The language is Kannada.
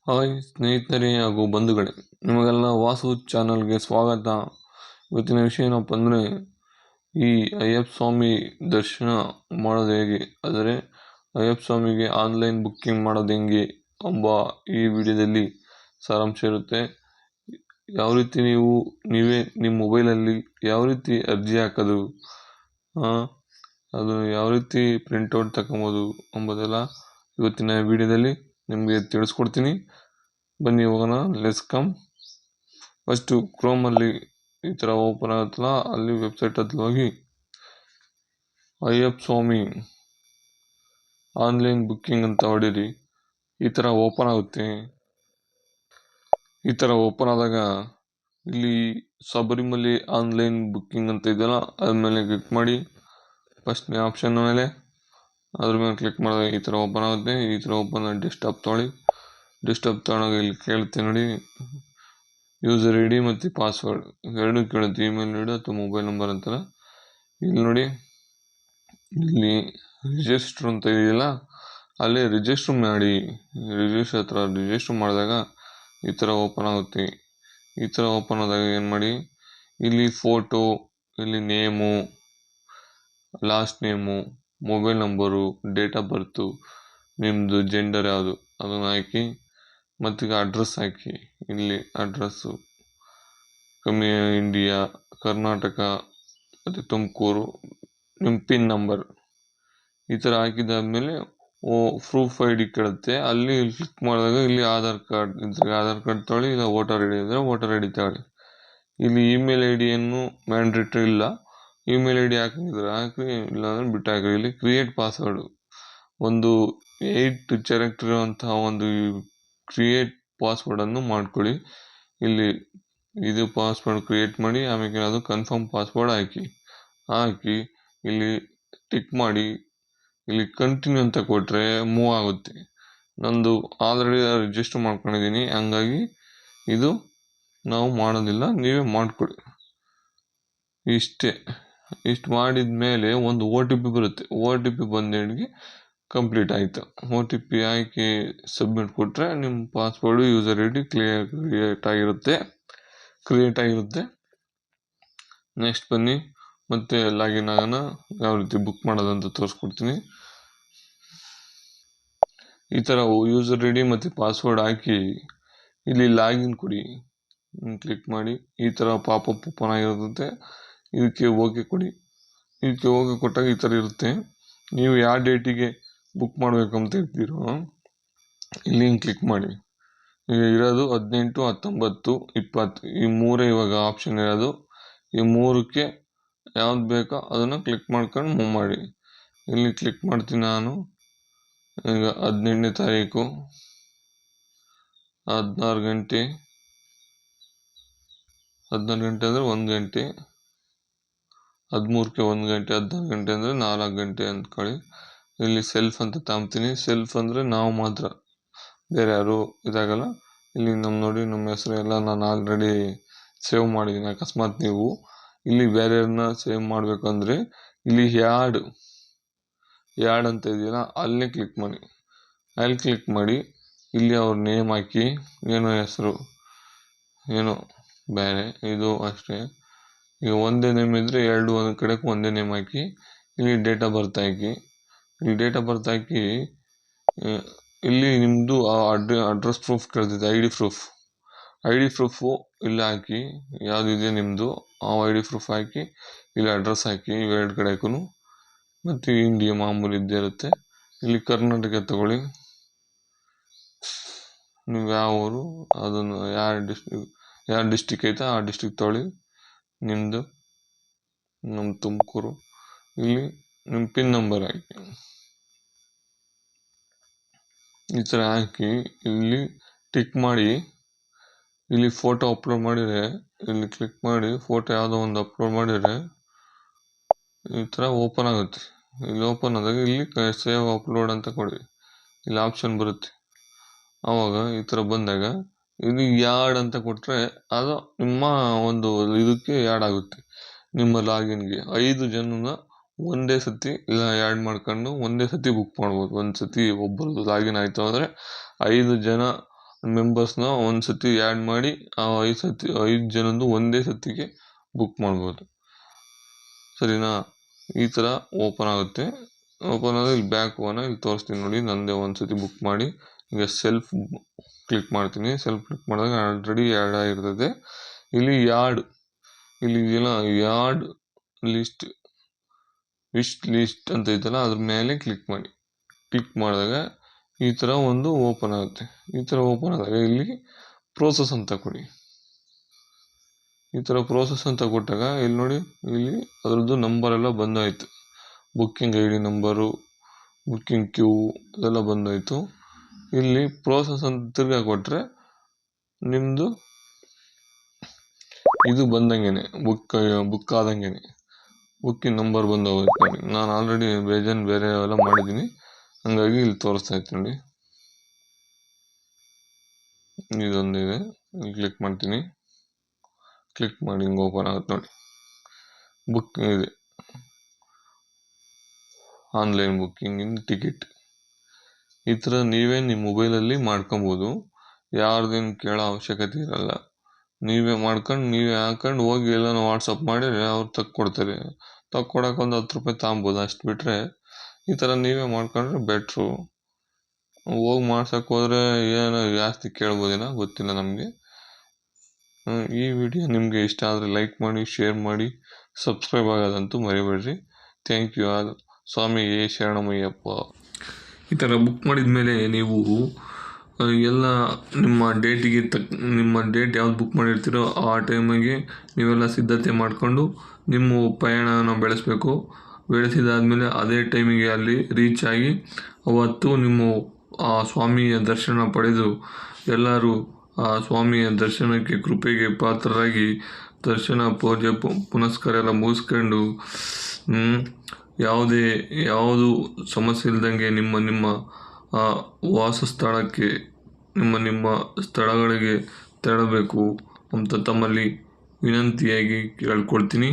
ಹಾಯ್ ಸ್ನೇಹಿತರೆ ಹಾಗೂ ಬಂಧುಗಳೇ, ನಿಮಗೆಲ್ಲ ವಾಸು ಚಾನಲ್ಗೆ ಸ್ವಾಗತ. ಇವತ್ತಿನ ವಿಷಯ ಏನಪ್ಪ ಅಂದರೆ, ಈ ಅಯ್ಯಪ್ಪ ಸ್ವಾಮಿ ದರ್ಶನ ಮಾಡೋದು ಹೇಗೆ, ಅಂದರೆ ಅಯ್ಯಪ್ಪ ಸ್ವಾಮಿಗೆ ಆನ್ಲೈನ್ ಬುಕ್ಕಿಂಗ್ ಮಾಡೋದು ಹೆಂಗೆ ಎಂಬ ಈ ವಿಡಿಯೋದಲ್ಲಿ ಸಾರಾಂಶ ಇರುತ್ತೆ. ಯಾವ ರೀತಿ ನೀವೇ ನಿಮ್ಮ ಮೊಬೈಲಲ್ಲಿ ಯಾವ ರೀತಿ ಅರ್ಜಿ ಹಾಕೋದು, ಅದು ಯಾವ ರೀತಿ ಪ್ರಿಂಟೌಟ್ ತಗೊಬೋದು ಎಂಬುದೆಲ್ಲ ಇವತ್ತಿನ ವಿಡಿಯೋದಲ್ಲಿ ನಿಮಗೆ ತಿಳಿಸ್ಕೊಡ್ತೀನಿ. ಬನ್ನಿ ಹೋಗೋಣ, ಲೆಟ್ಸ್ ಕಮ್. ಫಸ್ಟು ಕ್ರೋಮಲ್ಲಿ ಈ ಥರ ಓಪನ್ ಆಗುತ್ತಲ್ಲ, ಅಲ್ಲಿ ವೆಬ್ಸೈಟ್ ಹತ್ರ ಹೋಗಿ ಅಯ್ಯಪ್ಪ ಸ್ವಾಮಿ ಆನ್ಲೈನ್ ಬುಕ್ಕಿಂಗ್ ಅಂತ ಹೊಡೀರಿ. ಈ ಥರ ಓಪನ್ ಆಗುತ್ತೆ. ಈ ಥರ ಓಪನ್ ಆದಾಗ ಇಲ್ಲಿ ಶಬರಿಮಲೆ ಆನ್ಲೈನ್ ಬುಕ್ಕಿಂಗ್ ಅಂತ ಇದೆಯಲ್ಲ, ಅದ್ರ ಮೇಲೆ ಕ್ಲಿಕ್ ಮಾಡಿ. ಫಸ್ಟ್ನೇ ಆಪ್ಷನ್ ಮೇಲೆ ಅದ್ರ ಮೇಲೆ ಕ್ಲಿಕ್ ಮಾಡಿದಾಗ ಈ ಥರ ಓಪನ್ ಆಗುತ್ತೆ. ಈ ಥರ ಓಪನ್ ಆಗಿ ಡೆಸ್ಕ್ಟಾಪ್ ತೊಗೊಳ್ಳಿ. ಡೆಸ್ಕ್ಟಾಪ್ ತೊಗೊಂಡಾಗ ಇಲ್ಲಿ ಕೇಳುತ್ತೆ ನೋಡಿ, ಯೂಸರ್ ಐ ಡಿ ಮತ್ತು ಪಾಸ್ವರ್ಡ್ ಎರಡು ಕೇಳುತ್ತೆ. ಇಮೇಲ್ ಐ ಡಿ ಅಥವಾ ಮೊಬೈಲ್ ನಂಬರ್ ಅಂತಾರೆ. ಇಲ್ಲಿ ನೋಡಿ, ಇಲ್ಲಿ ರಿಜಿಸ್ಟರ್ ಅಂತ ಇದೆಯಲ್ಲ, ಅಲ್ಲಿ ರಿಜಿಸ್ಟರ್ ಮಾಡಿ. ರಿಜಿಸ್ಟರ್ ಮಾಡಿದಾಗ ಈ ಥರ ಓಪನ್ ಆಗುತ್ತೆ. ಈ ಥರ ಓಪನ್ ಆದಾಗ ಏನು ಮಾಡಿ, ಇಲ್ಲಿ ಫೋಟೋ, ಇಲ್ಲಿ name, last name, mobile number, date of birth, ನಿಮ್ಮದು ಜೆಂಡರ್ ಯಾವುದು ಅದನ್ನು ಹಾಕಿ, ಮತ್ತೀಗ ಅಡ್ರೆಸ್ ಹಾಕಿ. ಇಲ್ಲಿ ಅಡ್ರೆಸ್ಸು ಇಂಡಿಯಾ, ಕರ್ನಾಟಕ ಮತ್ತು ತುಮಕೂರು, ನಿಮ್ಮ ಪಿನ್ ನಂಬರ್ ಈ ಥರ ಹಾಕಿದಾದ್ಮೇಲೆ ಪ್ರೂಫ್ ಐ ಡಿ ಕೇಳುತ್ತೆ. ಅಲ್ಲಿ ಕ್ಲಿಕ್ ಮಾಡಿದಾಗ ಇಲ್ಲಿ ಆಧಾರ್ ಕಾರ್ಡ್ ಇದ್ರೆ ಆಧಾರ್ ಕಾರ್ಡ್ ತೊಗೊಳ್ಳಿ, ಇಲ್ಲ ವೋಟರ್ ಐ ಡಿ ಇದ್ದರೆ ವೋಟರ್ ಐ ಡಿ ತಗೊಳ್ಳಿ. ಇಲ್ಲಿ ಇಮೇಲ್ ಐ ಡಿಯನ್ನು ಮ್ಯಾಂಡೇಟ್ರಿ ಇಲ್ಲ. ಇಮೇಲ್ ಐ ಡಿ ಹಾಕಿದ್ರೆ ಹಾಕಿ, ಇಲ್ಲಾಂದರೆ ಬಿಟ್ಟು ಹಾಕಿ. ಇಲ್ಲಿ ಕ್ರಿಯೇಟ್ ಪಾಸ್ವರ್ಡು, ಒಂದು 8 ಕ್ಯಾರೆಕ್ಟರ್ ಇರುವಂತಹ ಒಂದು ಕ್ರಿಯೇಟ್ ಪಾಸ್ವರ್ಡನ್ನು ಮಾಡ್ಕೊಳ್ಳಿ. ಇಲ್ಲಿ ಇದು ಪಾಸ್ವರ್ಡ್ ಕ್ರಿಯೇಟ್ ಮಾಡಿ, ಆಮೇಲೆ ಅದು ಕನ್ಫರ್ಮ್ ಪಾಸ್ವರ್ಡ್ ಹಾಕಿ ಇಲ್ಲಿ ಟಿಕ್ ಮಾಡಿ. ಇಲ್ಲಿ ಕಂಟಿನ್ಯೂ ಅಂತ ಕೊಟ್ಟರೆ ಮೂವ್ ಆಗುತ್ತೆ. ನಂದು ಆಲ್ರೆಡಿ ರಿಜಿಸ್ಟರ್ ಮಾಡ್ಕೊಂಡಿದ್ದೀನಿ, ಹಂಗಾಗಿ ಇದು ನಾವು ಮಾಡೋದಿಲ್ಲ, ನೀವೇ ಮಾಡಿಕೊಡಿ. ಇಷ್ಟು ಮಾಡಿದ ಮೇಲೆ ಒಂದು OTP ಬರುತ್ತೆ. OTP ಬಂದೇಳಿಗೆ ಕಂಪ್ಲೀಟ್ ಆಯಿತು. OTP ಹಾಕಿ ಸಬ್ಮಿಟ್ ಕೊಟ್ಟರೆ ನಿಮ್ಮ password, user I D create ಆಗಿರುತ್ತೆ. ನೆಕ್ಸ್ಟ್ ಬನ್ನಿ, ಮತ್ತೆ ಲಾಗಿನ್ ಆಗೋಣ. ಯಾವ ರೀತಿ ಬುಕ್ ಮಾಡೋದಂತ ತೋರಿಸ್ಕೊಡ್ತೀನಿ. ಈ ಥರ ಯೂಸರ್ ಐ ಡಿ ಮತ್ತು ಪಾಸ್ವರ್ಡ್ ಹಾಕಿ ಇಲ್ಲಿ ಲಾಗಿನ್ ಕೊಡಿ. ಕ್ಲಿಕ್ ಮಾಡಿ. ಈ ಥರ ಪಾಪಪ್ ಓಪನ್ ಆಗಿರುತ್ತೆ. ಇದಕ್ಕೆ ಓಕೆ ಕೊಡಿ. ಇದಕ್ಕೆ ಓಕೆ ಕೊಟ್ಟಾಗ ಈ ಥರ ಇರುತ್ತೆ. ನೀವು ಯಾವ ಡೇಟಿಗೆ ಬುಕ್ ಮಾಡಬೇಕಂತ ಇರ್ತೀರೋ ಇಲ್ಲಿ ಕ್ಲಿಕ್ ಮಾಡಿ. ಈಗ ಇರೋದು 18, 19, 20 ಈ ಮೂರೇ ಇವಾಗ ಆಪ್ಷನ್ ಇರೋದು. ಈ ಮೂರಕ್ಕೆ ಯಾವ್ದು ಬೇಕೋ ಅದನ್ನು ಕ್ಲಿಕ್ ಮಾಡ್ಕೊಂಡು ಮೂವ್ ಮಾಡಿ. ಇಲ್ಲಿ ಕ್ಲಿಕ್ ಮಾಡ್ತೀನಿ ನಾನು. ಈಗ 18ನೇ ತಾರೀಕು 16 ಗಂಟೆ, 16 ಗಂಟೆ ಅಂದರೆ 1 ಗಂಟೆ, 13ಕ್ಕೆ 1 ಗಂಟೆ, 16 ಗಂಟೆ ಅಂದರೆ 4 ಗಂಟೆ ಅಂದ್ಕೊಳ್ಳಿ. ಇಲ್ಲಿ ಸೆಲ್ಫ್ ಅಂತ ತಾಂಬ್ತೀನಿ. ಸೆಲ್ಫ್ ಅಂದರೆ ನಾವು ಮಾತ್ರ, ಬೇರೆ ಯಾರು ಇದಾಗಲ್ಲ. ಇಲ್ಲಿ ನೋಡಿ, ನಮ್ಮ ಹೆಸರು ಎಲ್ಲ ನಾನು ಆಲ್ರೆಡಿ ಸೇವ್ ಮಾಡಿದ್ದೀನಿ. ಅಕಸ್ಮಾತ್ ನೀವು ಇಲ್ಲಿ ಬೇರೆಯವ್ರನ್ನ ಸೇವ್ ಮಾಡಬೇಕಂದ್ರೆ ಇಲ್ಲಿ ಯಾಡ್ ಅಂತ ಇದೆಯಲ್ಲ, ಅಲ್ಲೇ ಕ್ಲಿಕ್ ಮಾಡಿ. ಅಲ್ಲಿ ಕ್ಲಿಕ್ ಮಾಡಿ ಇಲ್ಲಿ ಅವ್ರ ನೇಮ್ ಹಾಕಿ, ಏನೋ ಹೆಸರು ಏನೋ ಬೇರೆ, ಇದು ಅಷ್ಟೇ. ಈಗ ಒಂದೇ ನೇಮ್ ಇದ್ದರೆ ಒಂದು ಕಡೆಗೆ ಒಂದೇ ನೇಮ್ ಹಾಕಿ. ಇಲ್ಲಿ ಡೇಟ್ ಆಫ್ ಬರ್ತ್ ಹಾಕಿ. ಇಲ್ಲಿ ಡೇಟ್ ಆಫ್ ಬರ್ತ್ ಹಾಕಿ, ಇಲ್ಲಿ ನಿಮ್ಮದು ಅಡ್ರೆಸ್ ಪ್ರೂಫ್ ಕೇಳ್ತೈತೆ, ಐ ಡಿ ಪ್ರೂಫು ಇಲ್ಲಿ ಹಾಕಿ. ಯಾವುದಿದೆ ನಿಮ್ಮದು ಆ ಐ ಡಿ ಪ್ರೂಫ್ ಹಾಕಿ, ಇಲ್ಲಿ ಅಡ್ರೆಸ್ ಹಾಕಿ ಇವೆರಡು ಕಡೆಗೂ. ಮತ್ತು ಇಂಡಿಯಾ ಮಾಮೂಲಿ ಇದ್ದೇ ಇರುತ್ತೆ. ಇಲ್ಲಿ ಕರ್ನಾಟಕ ತಗೊಳ್ಳಿ. ನೀವು ಯಾವ ಊರು ಅದನ್ನು ಯಾವ ಡಿಸ್ಟಿಕ್ ಐತೆ ಆ ಡಿಸ್ಟಿಕ್ ತೊಗೊಳ್ಳಿ. ನಿಮ್ಮದು ನಮ್ಮ ತುಮಕೂರು. ಇಲ್ಲಿ ನಿಮ್ಮ ಪಿನ್ ನಂಬರ್ ಹಾಕಿ. ಈ ಥರ ಹಾಕಿ ಇಲ್ಲಿ ಟಿಕ್ ಮಾಡಿ. ಇಲ್ಲಿ ಫೋಟೋ ಅಪ್ಲೋಡ್ ಮಾಡಿದರೆ ಇಲ್ಲಿ ಕ್ಲಿಕ್ ಮಾಡಿ, ಫೋಟೋ ಯಾವುದೋ ಒಂದು ಅಪ್ಲೋಡ್ ಮಾಡಿದರೆ ಈ ಥರ ಓಪನ್ ಆಗುತ್ತೆ. ಇಲ್ಲಿ ಓಪನ್ ಆದಾಗ ಇಲ್ಲಿ ಸೇವ್ ಅಪ್ಲೋಡ್ ಅಂತ ಕೊಡಿ. ಇಲ್ಲಿ ಆಪ್ಷನ್ ಬರುತ್ತೆ. ಆವಾಗ ಈ ಥರ ಬಂದಾಗ ಇಲ್ಲಿ ಯಾಡ್ ಅಂತ ಕೊಟ್ಟರೆ ಅದು ನಿಮ್ಮ ಒಂದು ಇದಕ್ಕೆ ಯಾಡ್ ಆಗುತ್ತೆ. ನಿಮ್ಮ ಲಾಗಿನ್ಗೆ 5 ಜನನ ಒಂದೇ ಸತಿ ಇಲ್ಲ ಆ್ಯಡ್ ಮಾಡ್ಕೊಂಡು ಒಂದೇ ಸತಿ ಬುಕ್ ಮಾಡ್ಬೋದು. ಒಂದು ಸತಿ ಒಬ್ಬರದ್ದು ಲಾಗಿನ್ ಆಯಿತು ಅಂದರೆ 5 ಜನ ಮೆಂಬರ್ಸ್ನ ಒಂದು ಸತಿ ಆ್ಯಡ್ ಮಾಡಿ ಆ 5 ಜನದ್ದು ಒಂದೇ ಸತಿಗೆ ಬುಕ್ ಮಾಡ್ಬೋದು. ಸರಿನಾ? ಈ ಥರ ಓಪನ್ ಆಗುತ್ತೆ. ಓಪನ್ ಆದರೆ ಇಲ್ಲಿ ಬ್ಯಾಕ್ ಹೋಗೋಣ. ಇಲ್ಲಿ ತೋರಿಸ್ತೀನಿ ನೋಡಿ, ನಂದೇ ಒಂದು ಸತಿ ಬುಕ್ ಮಾಡಿ ಈಗ ಸೆಲ್ಫ್ ಕ್ಲಿಕ್ ಮಾಡ್ತೀನಿ. ಸೆಲ್ಫ್ ಕ್ಲಿಕ್ ಮಾಡಿದಾಗ ಆಲ್ರೆಡಿ ಆ್ಯಡ್ ಆಗಿರ್ತದೆ. ಇಲ್ಲಿ ಇಲ್ಲಿ ಇದೆಯಲ್ಲ ಯಾರ್ಡ್ ಲಿಸ್ಟ್ ವಿಶ್ ಲಿಸ್ಟ್ ಅಂತ ಐತಲ್ಲ, ಅದ್ರ ಮೇಲೆ ಕ್ಲಿಕ್ ಮಾಡಿ. ಕ್ಲಿಕ್ ಮಾಡಿದಾಗ ಈ ಥರ ಒಂದು ಓಪನ್ ಆಗುತ್ತೆ. ಈ ಥರ ಓಪನ್ ಆದಾಗ ಇಲ್ಲಿ ಪ್ರೋಸೆಸ್ ಅಂತ ಕೊಡಿ. ಈ ಥರ ಪ್ರೋಸೆಸ್ ಅಂತ ಕೊಟ್ಟಾಗ ಇಲ್ಲಿ ನೋಡಿ, ಇಲ್ಲಿ ಅದರದ್ದು ನಂಬರ್ ಎಲ್ಲ ಬಂದಾಯಿತು. ಬುಕ್ಕಿಂಗ್ ID ನಂಬರು, ಬುಕ್ಕಿಂಗ್ ಕ್ಯೂ ಅದೆಲ್ಲ ಬಂದಾಯಿತು. ಇಲ್ಲಿ ಪ್ರೋಸೆಸ್ ಅಂತ ತಿರ್ಗಾ ಕೊಟ್ಟರೆ ನಿಮ್ಮದು ಇದು ಬಂದಂಗೆ ಬುಕ್ ಆದಂಗೆ ಬುಕ್ಕಿಂಗ್ ನಂಬರ್ ಬಂದೋಗುತ್ತೆ ನೋಡಿ. ನಾನು ಆಲ್ರೆಡಿ ಬೇರೆ ಎಲ್ಲ ಮಾಡಿದ್ದೀನಿ, ಹಂಗಾಗಿ ಇಲ್ಲಿ ತೋರಿಸ್ತಾ ಇತ್ತು ನೋಡಿ. ಇದೊಂದಿದೆ, ಇಲ್ಲಿ ಕ್ಲಿಕ್ ಮಾಡ್ತೀನಿ. ಕ್ಲಿಕ್ ಮಾಡಿ ಹಿಂಗೆ ಓಪನ್ ಆಗುತ್ತೆ ನೋಡಿ. ಬುಕ್ಕಿಂಗ್ ಇದೆ, ಆನ್ಲೈನ್ ಬುಕ್ಕಿಂಗ್ ಇನ್ ಟಿಕೆಟ್. ಈ ಥರ ನೀವೇ ನಿಮ್ಮ ಮೊಬೈಲಲ್ಲಿ ಮಾಡ್ಕೊಬೋದು. ಯಾರ್ದೇನು ಕೇಳೋ ಅವಶ್ಯಕತೆ ಇರಲ್ಲ. ನೀವೇ ಮಾಡ್ಕೊಂಡು ನೀವೇ ಹಾಕೊಂಡು ಹೋಗಿ ಎಲ್ಲನೂ ವಾಟ್ಸಪ್ ಮಾಡಿದ್ರೆ ಅವ್ರು ತಕ್ಕೊಡ್ತಾರೆ. ತಕ್ಕೊಡಕ್ಕೆ ಒಂದು 10 ರೂಪಾಯಿ ತಗೊಬೋದು. ಅಷ್ಟು ಬಿಟ್ಟರೆ ಈ ಥರ ನೀವೇ ಮಾಡ್ಕೊಂಡ್ರೆ ಬೆಟ್ರು. ಹೋಗಿ ಮಾಡ್ಸಕ್ಕೆ ಹೋದರೆ ಏನೋ ಜಾಸ್ತಿ ಕೇಳ್ಬೋದೇನೋ ಗೊತ್ತಿಲ್ಲ ನಮಗೆ. ಈ ವಿಡಿಯೋ ನಿಮಗೆ ಇಷ್ಟ ಆದರೆ ಲೈಕ್ ಮಾಡಿ, ಶೇರ್ ಮಾಡಿ, ಸಬ್ಸ್ಕ್ರೈಬ್ ಆಗೋದಂತೂ ಮರಿಬೇಡ್ರಿ. Thank you all. ಸ್ವಾಮಿಯೇ ಶರಣಮಯ್ಯಪ್ಪ. ಈ ಥರ ಬುಕ್ ಮಾಡಿದ ಮೇಲೆ ನೀವು ಎಲ್ಲ ನಿಮ್ಮ ಡೇಟಿಗೆ ನಿಮ್ಮ ಡೇಟ್ ಯಾವ್ದು ಬುಕ್ ಮಾಡಿರ್ತೀರೋ ಆ ಟೈಮಿಗೆ ನೀವೆಲ್ಲ ಸಿದ್ಧತೆ ಮಾಡಿಕೊಂಡು ನಿಮ್ಮ ಪಯಣನ ಬೆಳೆಸಿದಾದ್ಮೇಲೆ ಅದೇ ಟೈಮಿಗೆ ಅಲ್ಲಿ ರೀಚ್ ಆಗಿ ಅವತ್ತು ನಿಮ್ಮ ಆ ಸ್ವಾಮಿಯ ದರ್ಶನ ಪಡೆದು ಎಲ್ಲರೂ ಆ ಸ್ವಾಮಿಯ ದರ್ಶನಕ್ಕೆ ಕೃಪೆಗೆ ಪಾತ್ರರಾಗಿ ದರ್ಶನ ಪೂಜೆ ಪುನಸ್ಕಾರ ಎಲ್ಲ ಮುಗಿಸ್ಕೊಂಡು ಯಾವುದು ಸಮಸ್ಯೆ ಇಲ್ದಂಗೆ ನಿಮ್ಮ ವಾಸಸ್ಥಳಕ್ಕೆ ನಿಮ್ಮ ಸ್ಥಳಗಳಿಗೆ ತೆರಳಬೇಕು ಅಂತ ತಮ್ಮಲ್ಲಿ ವಿನಂತಿಯಾಗಿ ಕೇಳ್ಕೊಳ್ತೀನಿ.